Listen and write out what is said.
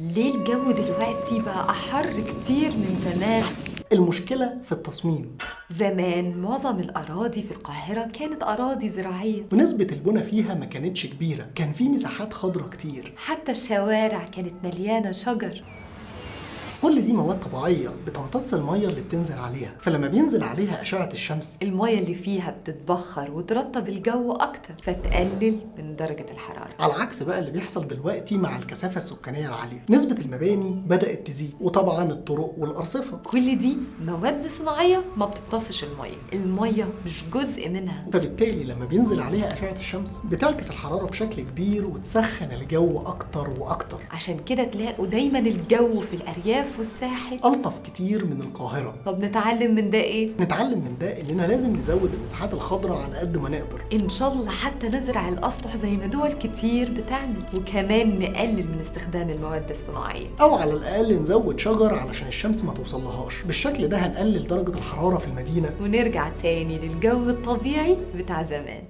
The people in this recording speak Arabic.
ليه الجو دلوقتي بقى أحر كتير من زمان؟ المشكلة في التصميم، زمان معظم الأراضي في القاهرة كانت أراضي زراعية، ونسبة البنى فيها ما كانتش كبيرة، كان في مساحات خضراء كتير. حتى الشوارع كانت مليانة شجر. كل دي مواد طبيعية بتمتص المية اللي بتنزل عليها، فلما بينزل عليها أشعة الشمس المية اللي فيها بتتبخر وترطب الجو أكتر فتقلل من درجة الحرارة. على عكس بقى اللي بيحصل دلوقتي مع الكثافة السكانية العالية. نسبة المباني بدأت تزيد، وطبعا الطرق والأرصفة، كل دي مواد صناعية ما بتمتصش المية مش جزء منها. فبالتالي لما بينزل عليها أشعة الشمس بتعكس الحرارة بشكل كبير وتسخن الجو أكتر وأكتر. عشان كده تلاقوا دايما الجو في الأرياف والساحل ألطف كتير من القاهرة. طب نتعلم من ده إيه؟ نتعلم من ده إننا لازم نزود المساحات الخضراء على قد ما نقدر. إن شاء الله حتى نزرع الأسطح زي ما دول كتير بتعمل، وكمان نقلل من استخدام المواد الصناعية. أو على الأقل نزود شجر علشان الشمس ما توصلهاش. بالشكل ده هنقلل درجة الحرارة في المدينة ونرجع تاني للجو الطبيعي بتاع زمان.